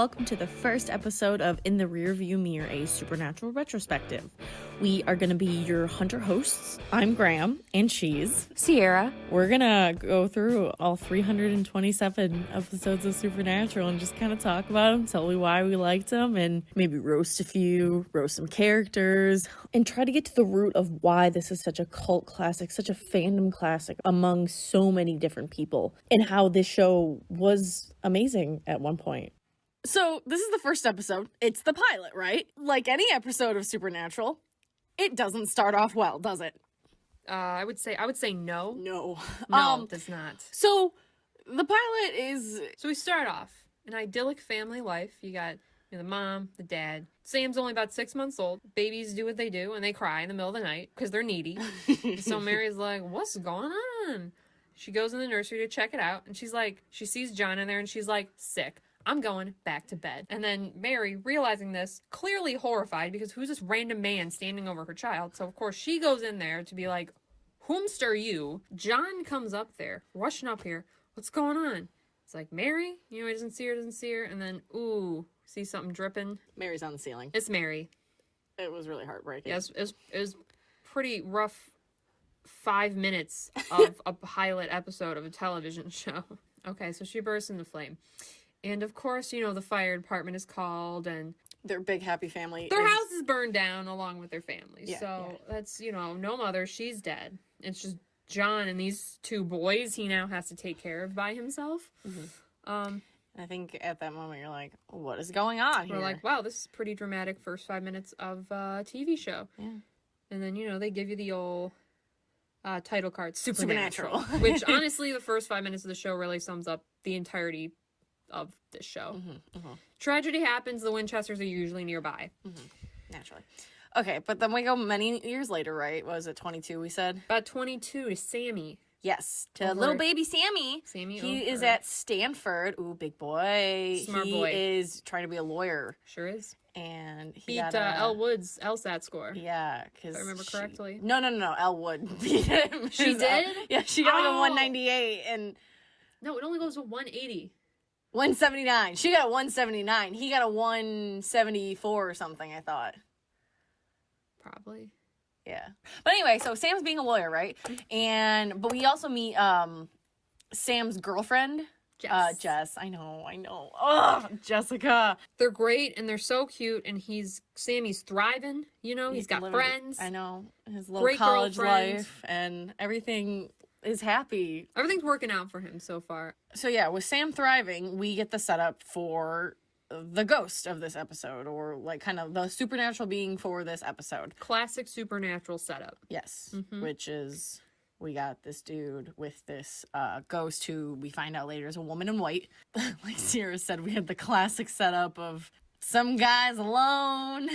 welcome to the first episode of In the Rearview Mirror, a supernatural retrospective. We are going to be your hunter hosts. I'm Graham, and she's Sierra. We're going to go through all 327 episodes of Supernatural and just kind of talk about them, tell you why we liked them, and maybe roast a few, roast some characters, and try to get to the root of why this is such a cult classic, such a fandom classic among so many different people, and how this show was amazing at one point. So this is the first episode. It's the pilot, right? Like any episode of Supernatural, it doesn't start off well, does it? I would say no. No. No, it does not. So the pilot is... So we start off an idyllic family life. You got the mom, the dad. Sam's only about 6 months old. Babies do what they do, and they cry in the middle of the night because they're needy. So Mary's like, what's going on? She goes in the nursery to check it out, and she's like, she sees John in there, and she's like, sick. I'm going back to bed. And then Mary, realizing this, clearly horrified, because who's this random man standing over her child? So, of course, she goes in there to be like, whomst are you? John comes up there, rushing up here. What's going on? It's like, Mary? He doesn't see her. And then, ooh, see something dripping? Mary's on the ceiling. It's Mary. It was really heartbreaking. Yes, it was pretty rough 5 minutes of a pilot episode of a television show. Okay, so she bursts into flame. And, of course, the fire department is called, and... Their big happy family. Their house is burned down along with their family. Yeah, so that's, no mother. She's dead. It's just John and these two boys he now has to take care of by himself. Mm-hmm. I think at that moment you're like, what is going on here? We're like, wow, this is pretty dramatic first 5 minutes of a TV show. Yeah. And then, they give you the old title card, Supernatural. Which, honestly, the first 5 minutes of the show really sums up the entirety of this show. Tragedy happens, the Winchesters are usually nearby. Naturally. Okay, but then we go many years later, right? What was it, 22 we said? About 22 to Sammy. Yes, to little baby Sammy. He is at Stanford. Ooh, big boy. Smart boy. He is trying to be a lawyer. Sure is. And he beat got Elle Wood's LSAT score. Yeah, because if I remember correctly. No. Elle Wood beat him. She did? Yeah, she got like a 198 and... No, it only goes to 180. 179. She got a 179. He got a 174 or something, I thought. Probably. Yeah. But anyway, so Sam's being a lawyer, right? But we also meet Sam's girlfriend. Jess. I know. Oh, Jessica. They're great and they're so cute, and Sammy's thriving, he's got friends. I know. His little great college life and everything is happy. Everything's working out for him so far. So yeah, with Sam thriving, we get the setup for the ghost of this episode, or like kind of the supernatural being for this episode. Classic supernatural setup. Yes, which is we got this dude with this ghost who we find out later is a woman in white. Like Sierra said, we had the classic setup of some guy's alone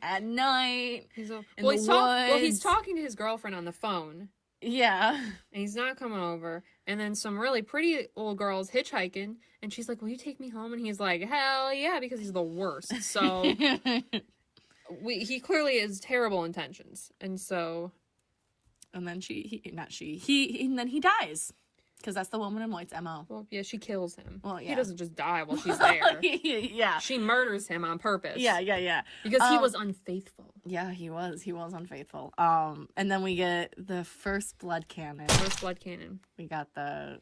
at night in the woods. He's talking to his girlfriend on the phone. Yeah. And he's not coming over. And then some really pretty old girl's hitchhiking. And she's like, will you take me home? And he's like, hell yeah, because he's the worst. So he clearly has terrible intentions. And so... And then and then he dies. Because that's the woman in white's MO. Well, yeah, she kills him. Well, yeah. He doesn't just die while she's there. Yeah. She murders him on purpose. Yeah. Because he was unfaithful. Yeah, he was. He was unfaithful. And then we get the first blood cannon. We got that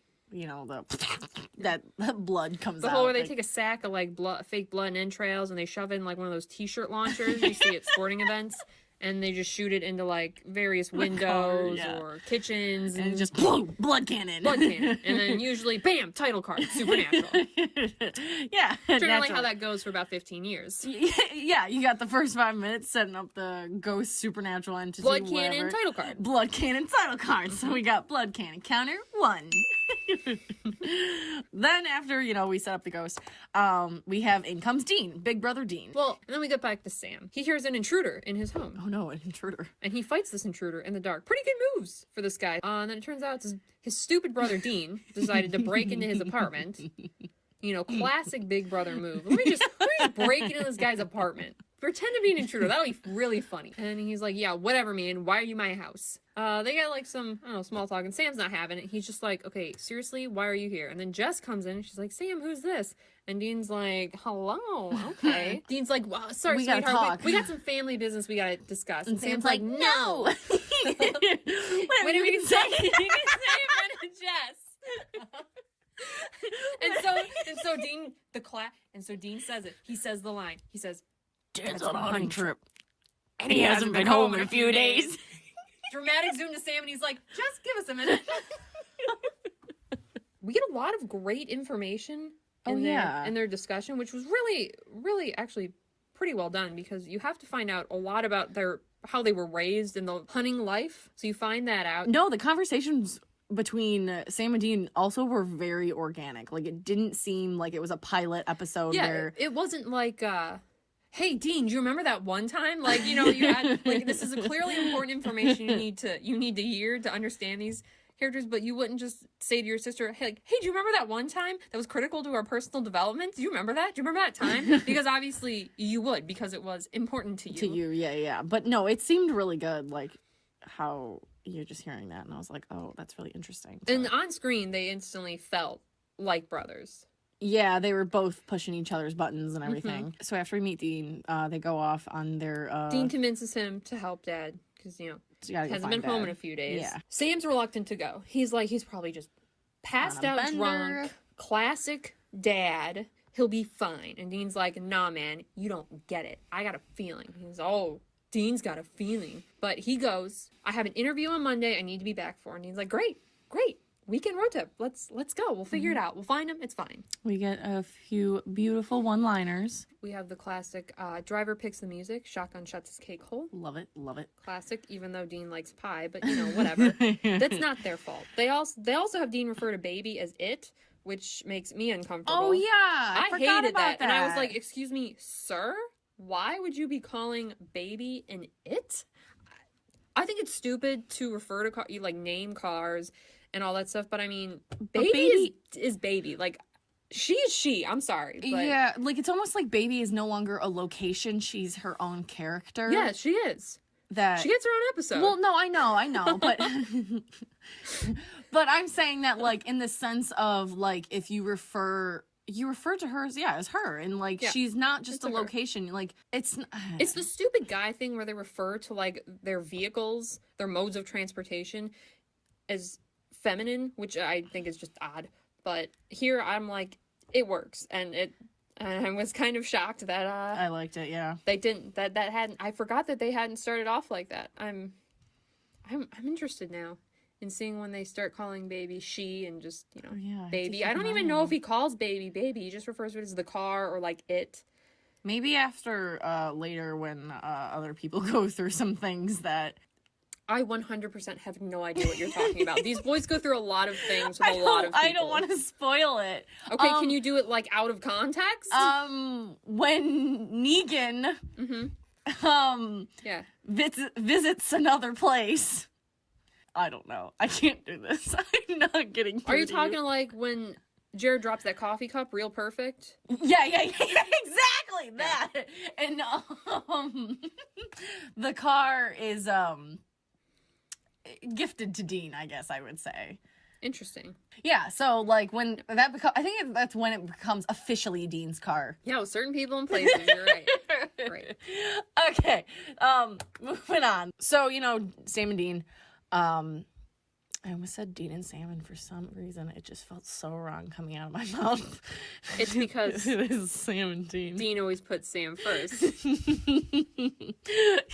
blood comes out. The whole where they take a sack of fake blood and entrails, and they shove it in one of those t-shirt launchers you see at sporting events. And they just shoot it into various windows or kitchens, and just boom, blood cannon. And then usually, bam, title card, Supernatural. Yeah, generally how that goes for about 15 years. Yeah, you got the first 5 minutes setting up the ghost supernatural entity. Blood cannon, title card. Blood cannon, title card. So we got blood cannon counter 1. Then after we set up the ghost, we have in comes Dean, Big Brother Dean. Well, and then we get back to Sam. He hears an intruder in his home. Oh no, an intruder! And he fights this intruder in the dark. Pretty good moves for this guy. And then it turns out his stupid brother Dean decided to break into his apartment. Classic Big Brother move. Let me just break into this guy's apartment. Pretend to be an intruder. That'll be really funny. And he's like, yeah, whatever, man. Why are you my house? They got some, small talk, and Sam's not having it. He's just like, okay, seriously, why are you here? And then Jess comes in, and she's like, Sam, who's this? And Dean's like, hello, okay. Dean's like, well, sorry, We gotta sweetheart, talk. we got some family business we gotta discuss. And Sam's like, no. Whatever you can say. You can say in front of Jess. and so Dean says it. He says the line. He says, Dad's on a hunting trip. And he hasn't been home in a few days. Dramatic zoom to Sam, and he's like, just give us a minute. We get a lot of great information in their discussion, which was really, really actually pretty well done, because you have to find out a lot about how they were raised in the hunting life. So you find that out. No, the conversations between Sam and Dean also were very organic. Like, it didn't seem like it was a pilot episode where... it wasn't like, hey, Dean, do you remember that one time? Like, you had, like, this is a clearly important information you need to hear to understand these characters, but you wouldn't just say to your sister, hey, do you remember that one time that was critical to our personal development? Do you remember that? Do you remember that time? Because obviously you would, because it was important to you. To you, yeah. But no, it seemed really good, like, how you're just hearing that, and I was like, oh, that's really interesting. So, and on screen, they instantly felt like brothers. yeah, they were both pushing each other's buttons and everything. So after we meet Dean, they go off on their... Dean convinces him to help Dad, because, hasn't been home in a few days. Yeah. Sam's reluctant to go. He's like, he's probably just passed out drunk. Classic dad. He'll be fine. And Dean's like, nah, man, you don't get it. I got a feeling. He's, oh, Dean's got a feeling. But he goes, I have an interview on Monday I need to be back for. And Dean's like, great. Weekend road trip. Let's go. We'll figure it out. We'll find him. It's fine. We get a few beautiful one-liners. We have the classic driver picks the music, shotgun shuts his cake hole. Love it. Classic, even though Dean likes pie, but whatever. That's not their fault. They also have Dean refer to baby as it, which makes me uncomfortable. Oh, yeah. I hated that. And I was like, excuse me, sir? Why would you be calling baby an it? I think it's stupid to refer to name cars and all that stuff, but I mean, baby is baby. Like, she is she. I'm sorry. But... yeah, like, it's almost like baby is no longer a location. She's her own character. Yeah, she is. That she gets her own episode. Well, no, I know, but but I'm saying that, like, in the sense of, like, if you refer to her as her, and like she's not just a location. Like, it's the stupid guy thing where they refer to like their vehicles, their modes of transportation as feminine, which I think is just odd. But here I'm like, it works, and I was kind of shocked that I liked it. Yeah, they didn't. That hadn't. I forgot that they hadn't started off like that. I'm interested now in seeing when they start calling baby she, and just baby. I don't even know if he calls baby. He just refers to it as the car or like it. Maybe after later when other people go through some things that. I 100% have no idea what you're talking about. These boys go through a lot of things with a lot of people. I don't want to spoil it. Okay, can you do it, like, out of context? When Negan, visits another place. I don't know. I can't do this. I'm not getting through. Are you talking, like, when Jared drops that coffee cup real perfect? Yeah, exactly that. And, the car is, gifted to Dean, I guess I would say. Interesting. Yeah, so like when that I think that's when it becomes officially Dean's car. Yeah, with certain people and places, you're right. Right. Okay. Moving on. So, Sam and Dean, I almost said Dean and Sam, and for some reason it just felt so wrong coming out of my mouth. It's because it is Sam and Dean. Dean always puts Sam first.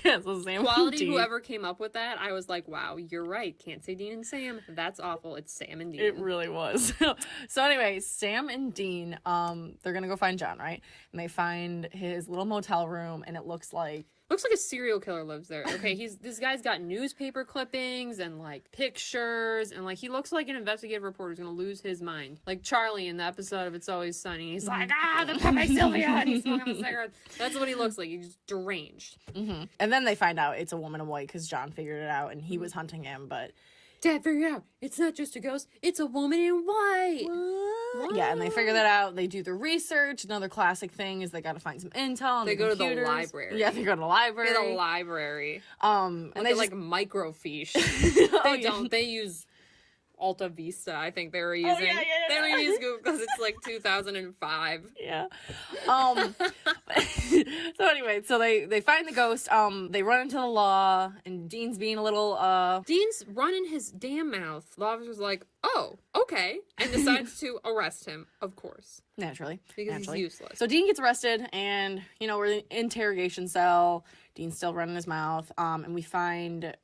Yeah, so Sam Quality, and Dean. whoever came up with that, I was like, wow, you're right. Can't say Dean and Sam. That's awful. It's Sam and Dean. It really was. So anyway, Sam and Dean, they're gonna go find John, right? And they find his little motel room, and it looks like a serial killer lives there. Okay, this guy's got newspaper clippings and like pictures, and like he looks like an investigative reporter who's gonna lose his mind. Like Charlie in the episode of It's Always Sunny. He's like, the Pepe Sylvia, and he's smoking a cigarette. That's what he looks like. He's deranged. Mm-hmm. And then they find out it's a woman in white because John figured it out and he was hunting him, but Dad figured it out. It's not just a ghost. It's a woman in white. What? Yeah, and they figure that out. They do the research. Another classic thing is they got to find some intel. On they the go computers. to the library. Yeah, they go to the library. And they like microfiche. They don't. They use Alta Vista, I think they were using. yeah. They don't even use Google because it's like 2005. Yeah. So anyway, so they find the ghost. They run into the law, and Dean's being a little Dean's running his damn mouth. The officer's like, oh, okay, and decides to arrest him, of course. Naturally. Because he's useless. So Dean gets arrested, and, we're in the interrogation cell. Dean's still running his mouth, and we find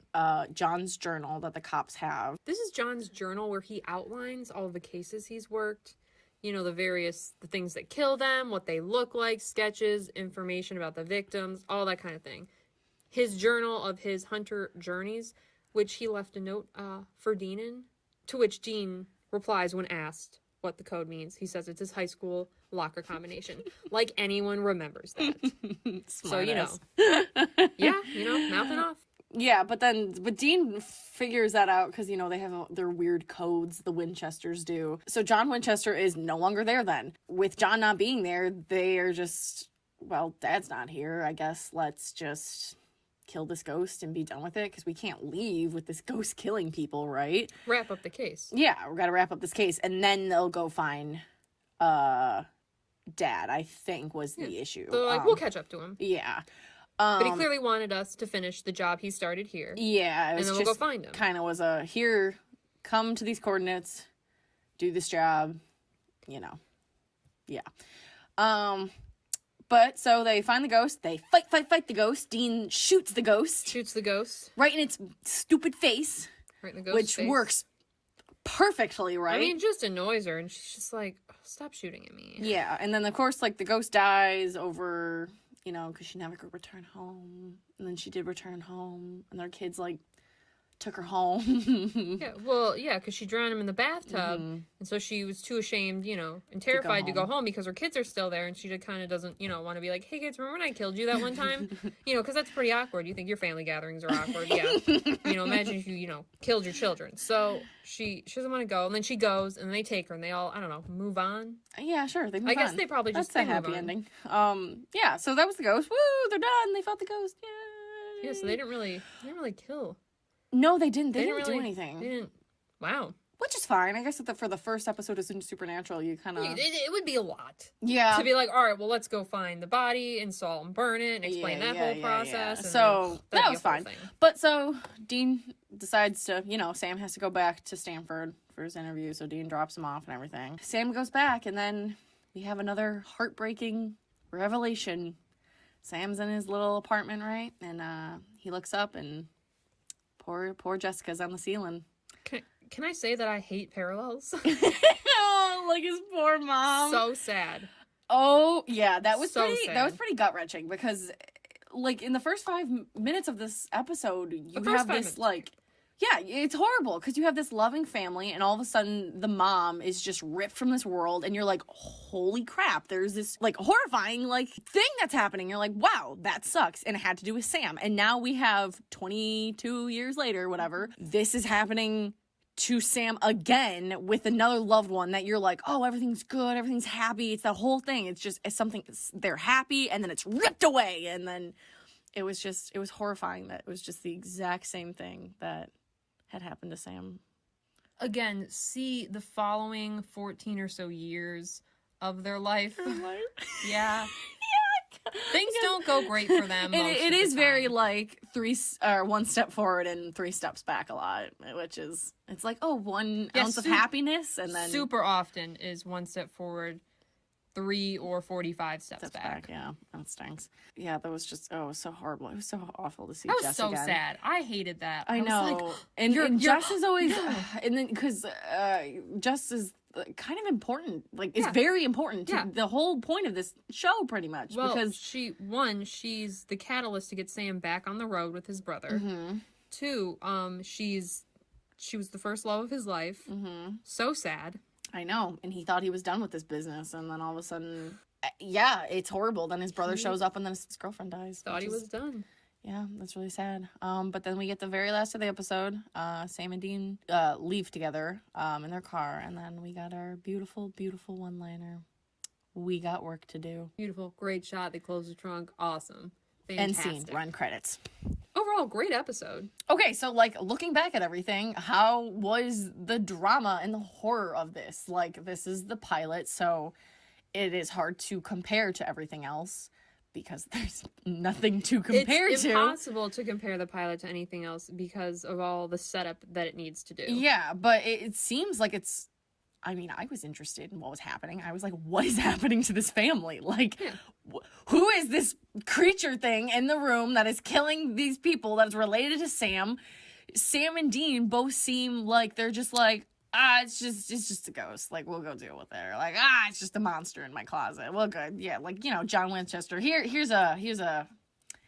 John's journal that the cops have. This is John's journal where he outlines all of the cases he's worked. The things that kill them, what they look like, sketches, information about the victims, all that kind of thing. His journal of his hunter journeys, which he left a note for Dean in, to which Dean replies when asked what the code means. He says it's his high school locker combination. Like anyone remembers that. So, mouthing off. Yeah, but Dean figures that out because, they have their weird codes, the Winchesters do. So John Winchester is no longer there then. With John not being there, they are just, well, Dad's not here. I guess let's just kill this ghost and be done with it because we can't leave with this ghost killing people, right? Wrap up the case. Yeah, we got to wrap up this case. And then they'll go find Dad, I think, was the issue. They're like, we'll catch up to him. Yeah. But he clearly wanted us to finish the job he started here. Yeah, and then we'll go find him. Kind of was here, come to these coordinates, do this job, Yeah. But so they find the ghost. They fight the ghost. Dean shoots the ghost. Right in its stupid face. Right in the ghost's face. Which works perfectly, right? I mean, it just annoys her, and she's just like, oh, stop shooting at me. Yeah, and then, of course, the ghost dies over... because she never could return home. And then she did return home. And their kids, took her home. Because she drowned him in the bathtub. And so she was too ashamed, and terrified to go home because her kids are still there. And she just kind of doesn't, want to be like, hey, kids, remember when I killed you that one time? Because that's pretty awkward. You think your family gatherings are awkward. Yeah. Imagine if you, killed your children. So she doesn't want to go. And then she goes, and they take her, and they all, I don't know, move on. Yeah, sure. They move on. I guess they probably just That's a happy ending. Yeah, so that was the ghost. Woo, they're done. They fought the ghost. Yay. Yeah, so they didn't really kill. No, they didn't. They didn't do anything. They didn't. Wow. Which is fine. I guess for the first episode of Supernatural, you kind of... It would be a lot. Yeah. To be like, all right, well, let's go find the body, install and burn it, and explain that whole process. Yeah. So that was fine. But so Dean decides to, Sam has to go back to Stanford for his interview, so Dean drops him off and everything. Sam goes back, and then we have another heartbreaking revelation. Sam's in his little apartment, right? And he looks up, and poor Jessica's on the ceiling. Can I say that I hate parallels? Oh, his poor mom. So sad. Oh, yeah, that was so pretty sad. That was pretty gut-wrenching because in the first 5 minutes of this episode, you have this yeah, it's horrible because you have this loving family and all of a sudden the mom is just ripped from this world and you're like, holy crap, there's this horrifying thing that's happening. You're like, wow, that sucks. And it had to do with Sam. And now we have 22 years later, whatever, this is happening to Sam again with another loved one that you're like, oh, everything's good, everything's happy. It's that whole thing. It's something, they're happy and then it's ripped away. And then it was horrifying that it was just the exact same thing that had happened to Sam. Again, see the following 14 or so years of their life. Yeah. Things don't go great for them. It is very one step forward and 3 steps back a lot, which is, it's 1 ounce of happiness and then super often is 1 step forward, 3 or 45 steps back. Yeah, that stinks. Yeah, that was just, it was so horrible. It was so awful to see Jess again. That was so sad. I hated that. I know. And Jess is always, and then because Jess is kind of important. It's very important to the whole point of this show, pretty much. Well, because she's the catalyst to get Sam back on the road with his brother. Mm-hmm. 2, she was the first love of his life. Mm-hmm. So sad. I know, and he thought he was done with this business, and then all of a sudden, yeah, it's horrible. Then his brother shows up, and then his girlfriend dies. Thought he was done. Yeah, that's really sad. But then we get the very last of the episode. Sam and Dean leave together in their car, and then we got our beautiful, beautiful one-liner. We got work to do. Beautiful, great shot. They close the trunk. Awesome. End Fantastic. scene. Run credits. Overall, great episode. Okay, so, like, looking back at everything, how was the drama and the horror of this? Like, this is the pilot, so it is hard to compare to everything else because there's nothing to compare It's to. impossible to compare the pilot to anything else because of all the setup that it needs to do. Yeah, but it seems like it's... I mean, I was interested in what was happening. I was like, what is happening to this family? Like, who is this creature thing in the room that is killing these people that is related to Sam? Sam and Dean both seem like they're just like, it's just a ghost. Like, we'll go deal with it. Or like, it's just a monster in my closet. Well, good. Yeah, like, you know, John Winchester. Here's a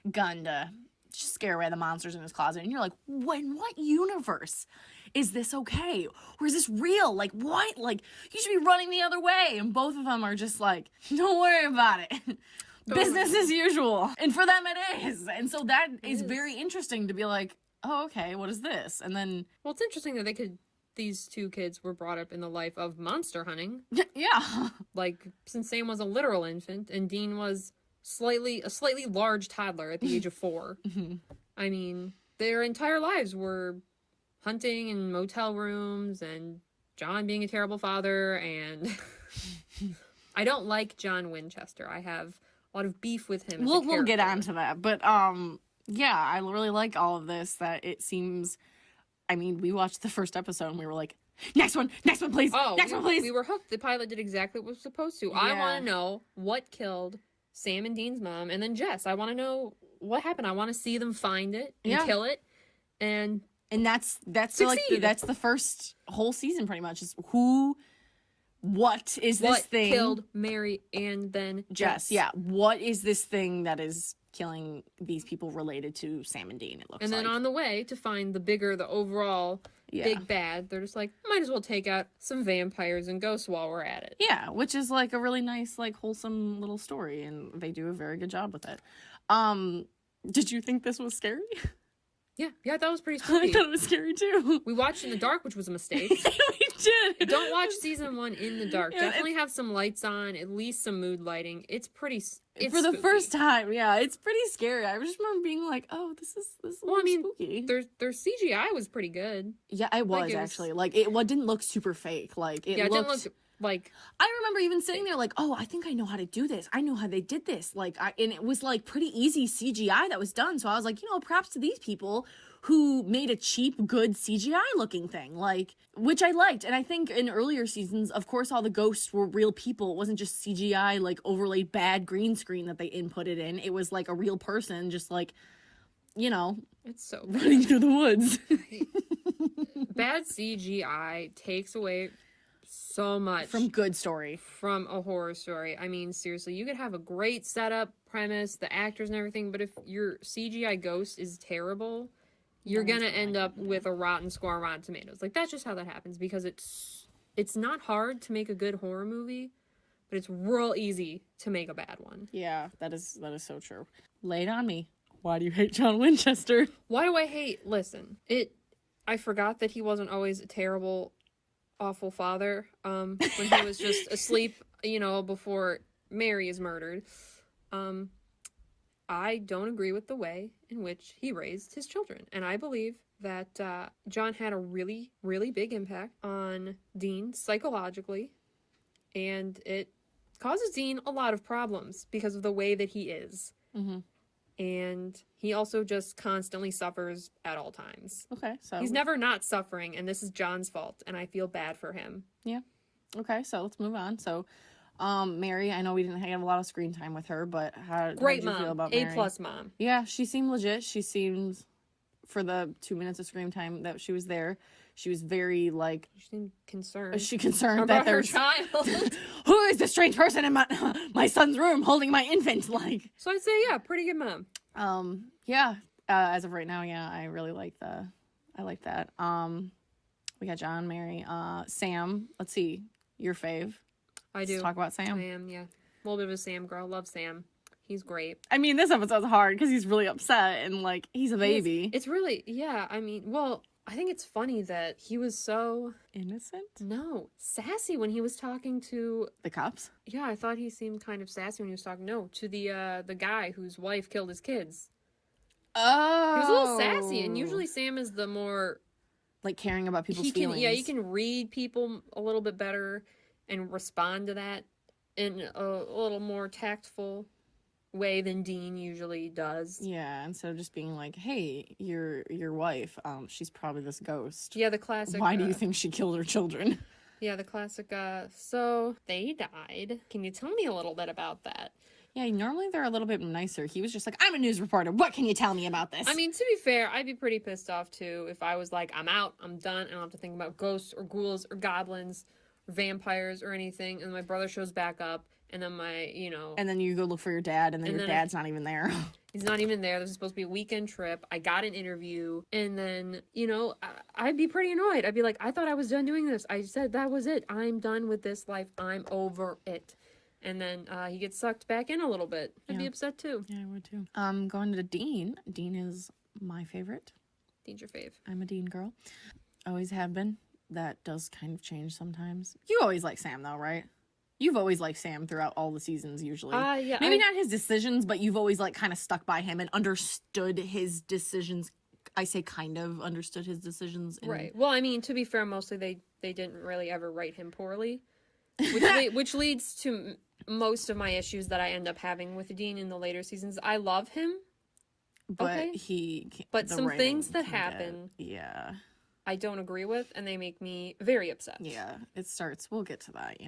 gun to scare away the monsters in his closet. And you're like, in what universe is this okay? Or is this real? Like, what? Like, you should be running the other way. And both of them are just like, don't worry about it. Business as usual. And for them, it is. And so that is very interesting to be like, oh, okay, what is this? And then... Well, it's interesting that these two kids were brought up in the life of monster hunting. Yeah. Like, since Sam was a literal infant and Dean was a slightly large toddler at the age of 4. I mean, their entire lives were hunting in motel rooms and John being a terrible father, and I don't like John Winchester. I have a lot of beef with him. We'll get onto that, but yeah, I really like all of this. That it seems, I mean, we watched the first episode and we were like, next one, please, next one, please. We were hooked. The pilot did exactly what it was supposed to. Yeah. I want to know what killed Sam and Dean's mom, and then Jess. I want to know what happened. I want to see them find it and kill it, and that's like that's the first whole season pretty much is what is this thing killed Mary and then Jess. Yeah, what is this thing that is killing these people related to Sam and Dean? It looks and then like. On the way to find the overall big bad, they're just like, might as well take out some vampires and ghosts while we're at it. Yeah, which is like a really nice, like, wholesome little story, and they do a very good job with it. Did you think this was scary? Yeah, that was pretty spooky. I thought it was scary too. We watched in the dark, which was a mistake. We did. Don't watch season 1 in the dark. Yeah, definitely have some lights on, at least some mood lighting. It's for the spooky. First time. Yeah, it's pretty scary. I just remember being like, "Oh, this is spooky." Their CGI was pretty good. Yeah, it was actually. Like it didn't look super fake. Like it didn't look like. I remember even sitting there like, "Oh, I think I know how to do this. I know how they did this." Like and it was like pretty easy CGI that was done. So I was like, props to these people who made a cheap, good CGI looking thing, like, which I liked. And I think in earlier seasons, of course, all the ghosts were real people. It wasn't just CGI, like, overlaid bad green screen that they inputted in. It was like a real person, just like, it's so running through the woods. Bad CGI takes away so much from good story, from a horror story. I mean, seriously, you could have a great setup, premise, the actors and everything, but if your CGI ghost is terrible, you're gonna end up with a rotten score on Rotten Tomatoes. Like, that's just how that happens, because it's not hard to make a good horror movie, but it's real easy to make a bad one. Yeah, that is so true. Lay it on me. Why do you hate John Winchester? Why do I hate? Listen, I forgot that he wasn't always a terrible, awful father. When he was just asleep, before Mary is murdered. I don't agree with the way in which he raised his children. And I believe that John had a really, really big impact on Dean psychologically. And it causes Dean a lot of problems because of the way that he is. Mm-hmm. And he also just constantly suffers at all times. Okay, so... He's never not suffering, and this is John's fault, and I feel bad for him. Yeah. Okay, so let's move on. So... Mary, I know we didn't have a lot of screen time with her, but how did you feel about Mary? A+ mom. Yeah, she seemed legit. She seemed, for the 2 minutes of screen time that she was there, she was very, like... She seemed concerned. She concerned about that her child. Who is this strange person in my son's room holding my infant? Like... So I'd say, yeah, pretty good mom. Yeah. As of right now, yeah, I really like that. We got John, Mary, Sam. Let's see, your fave. I do. Let's talk about Sam. Sam, yeah. A little bit of a Sam girl. Love Sam. He's great. I mean, this episode's hard because he's really upset and, like, he's a baby. It's really, yeah. I mean, well, I think it's funny that he was so Innocent? sassy when he was talking to The cops? Yeah, I thought he seemed kind of sassy when he was talking to the guy whose wife killed his kids. Oh. He was a little sassy, and usually Sam is the more like caring about people's feelings. Yeah, he can read people a little bit better and respond to that in a little more tactful way than Dean usually does. Yeah, instead of just being like, hey, your wife, she's probably this ghost. Yeah, the classic. Why do you think she killed her children? Yeah, the classic, so they died. Can you tell me a little bit about that? Yeah, normally they're a little bit nicer. He was just like, I'm a news reporter. What can you tell me about this? I mean, to be fair, I'd be pretty pissed off too if I was like, I'm out, I'm done, I don't have to think about ghosts or ghouls or goblins or vampires or anything, and my brother shows back up, and then And then you go look for your dad, and then your dad's not even there. He's not even there. This is supposed to be a weekend trip. I got an interview, and then, I'd be pretty annoyed. I'd be like, I thought I was done doing this. I said that was it. I'm done with this life. I'm over it. And then he gets sucked back in a little bit. I'd be upset too. Yeah, I would too. Going to Dean. Dean is my favorite. Dean's your fave. I'm a Dean girl. Always have been. That does kind of change sometimes. You always like Sam though, right? You've always liked Sam throughout all the seasons usually. Yeah. Maybe not his decisions, but you've always like kind of stuck by him and understood his decisions. I say kind of understood his decisions. Right. Well, I mean, to be fair, mostly they didn't really ever write him poorly. Which leads to most of my issues that I end up having with Dean in the later seasons. I love him, but but some things that happen, I don't agree with, and they make me very upset. Yeah, it starts. We'll get to that.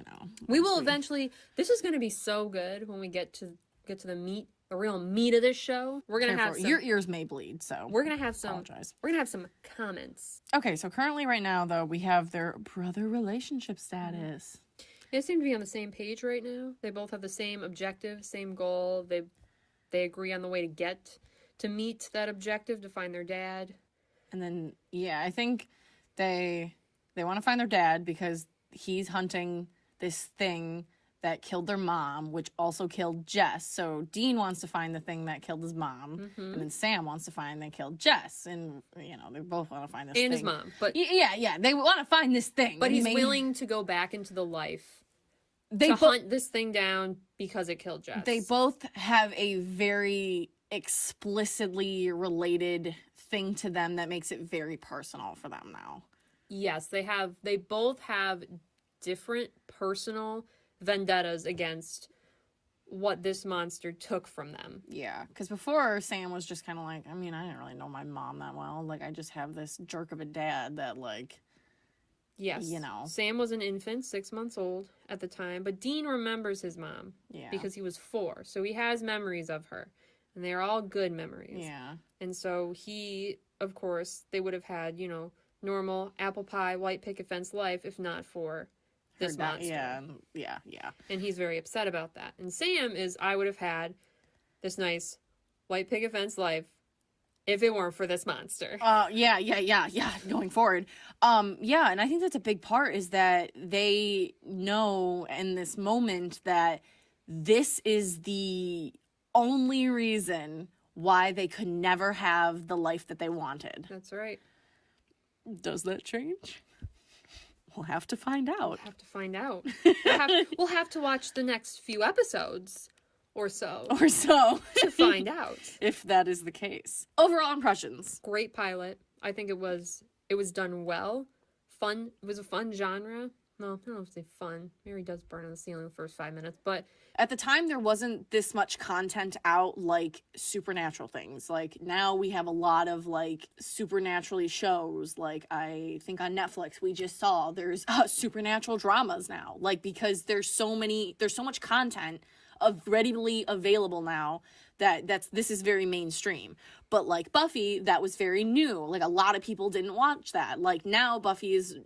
We will eventually. This is going to be so good when we get to the meat, the real meat of this show. We're gonna have some, your ears may bleed, so we're gonna have some. Apologize. We're gonna have some comments. Okay, so currently, right now, though, we have their brother relationship status. They seem to be on the same page right now. They both have the same objective, same goal. They agree on the way to get to meet that objective, to find their dad. And then, I think they want to find their dad because he's hunting this thing that killed their mom, which also killed Jess. So Dean wants to find the thing that killed his mom, and then Sam wants to find that killed Jess. And, they both want to find this thing. And his mom. But yeah, they want to find this thing. But he's willing to go back into the life to hunt this thing down because it killed Jess. They both have a very explicitly related thing to them that makes it very personal for them now. Yes, they both have different personal vendettas against what this monster took from them. Yeah, because before Sam was just kind of like, I mean, I didn't really know my mom that well. Like, I just have this jerk of a dad that, like, yes, Sam was an infant, 6 months old at the time, but Dean remembers his mom because he was 4, so he has memories of her, and they're all good memories. Yeah. And so he, of course, they would have had, normal apple pie, white picket fence life if not for this monster. Yeah. And he's very upset about that. And Sam I would have had this nice white picket fence life if it weren't for this monster. Going forward. And I think that's a big part is that they know in this moment that this is the only reason why they could never have the life that they wanted. That's right. Does that change? We'll have to find out. We'll have to watch the next few episodes or so to find out if that is the case. Overall impressions. Great pilot. I think it was done well. Fun. It was a fun genre. No, I don't know if it's fun. Mary does burn on the ceiling the first 5 minutes, but at the time there wasn't this much content out like supernatural things. Like now we have a lot of like supernaturally shows. Like I think on Netflix we just saw there's supernatural dramas now. Like because there's so much content readily available now this is very mainstream. But like Buffy, that was very new. Like a lot of people didn't watch that. Like now Buffy is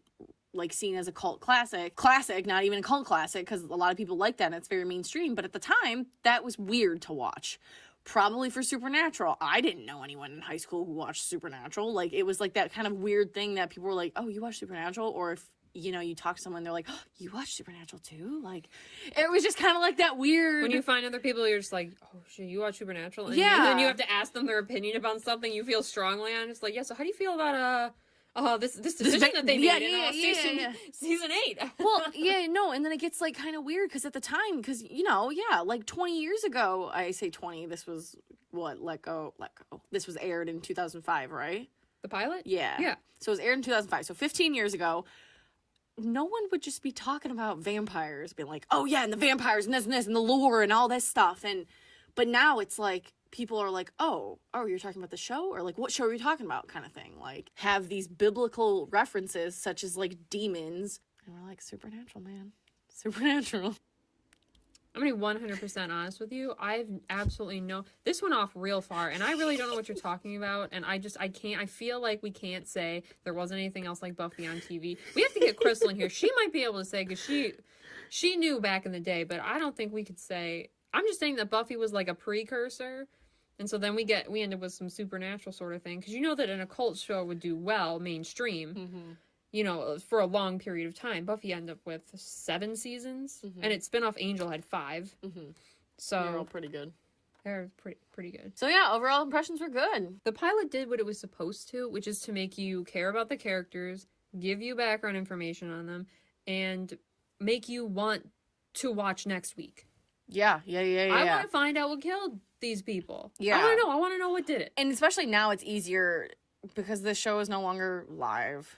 like seen as a cult classic, not even a cult classic, because a lot of people like that and it's very mainstream. But at the time, that was weird to watch. Probably for Supernatural. I didn't know anyone in high school who watched Supernatural. Like, it was like that kind of weird thing that people were like, oh, you watch Supernatural? Or if, you talk to someone, they're like, oh, you watch Supernatural too? Like, it was just kind of like that weird... When you find other people, you're just like, oh, shit, you watch Supernatural? And yeah. And then you have to ask them their opinion about something you feel strongly on. It's like, yeah, so how do you feel about this decision that they made in season 8. Well, yeah, no, and then it gets like kind of weird because at the time, because like 20 years ago, I say 20. This was what Let Go. This was aired in 2005, right? The pilot? Yeah. So it was aired in 2005. So 15 years ago. No one would just be talking about vampires, being like, oh yeah, and the vampires and this and the lore and all this stuff. But now it's like, people are like, oh, you're talking about the show? Or like, what show are you talking about? Kind of thing. Like, have these biblical references such as like demons. And we're like, supernatural, man. Supernatural. I'm gonna be 100% honest with you. I've absolutely this went off real far, and I really don't know what you're talking about, and I can't. I feel like we can't say there wasn't anything else like Buffy on TV. We have to get Crystal in here. She might be able to say, because she knew back in the day, but I don't think we could say. I'm just saying that Buffy was like a precursor, and so then we end up with some supernatural sort of thing, because you know that an occult show would do well mainstream. Mm-hmm. For a long period of time. Buffy ended up with 7 seasons, and its spinoff Angel had 5. Mm-hmm. So they're all pretty good. They're pretty good. So yeah, overall impressions were good. The pilot did what it was supposed to, which is to make you care about the characters, give you background information on them, and make you want to watch next week. Yeah. I want to find out what killed these people. Yeah. I want to know what did it. And especially now it's easier because the show is no longer live.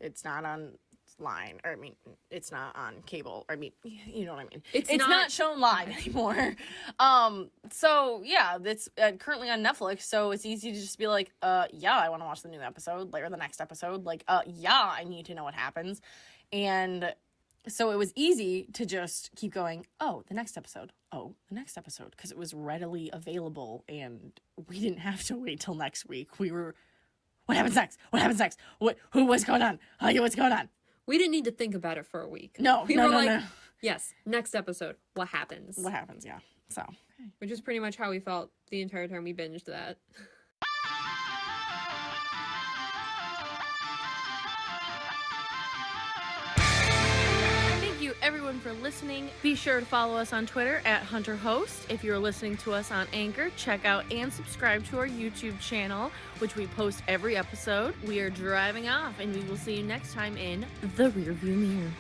It's not online, or it's not on cable. You know what I mean. It's not shown live anymore. So yeah, it's currently on Netflix, so it's easy to just be like, yeah, I want to watch the new episode, or the next episode. Like, yeah, I need to know what happens. And so it was easy to just keep going, the next episode, because it was readily available, and we didn't have to wait till next week. We were... What happens next? What's going on? What's going on? We didn't need to think about it for a week. No. Yes, next episode, what happens? What happens, yeah. So. Which is pretty much how we felt the entire time we binged that. Everyone for listening. Be sure to follow us on Twitter at HunterHost. If you're listening to us on Anchor, check out and subscribe to our YouTube channel, which we post every episode. We are driving off, and we will see you next time in the Rearview Mirror.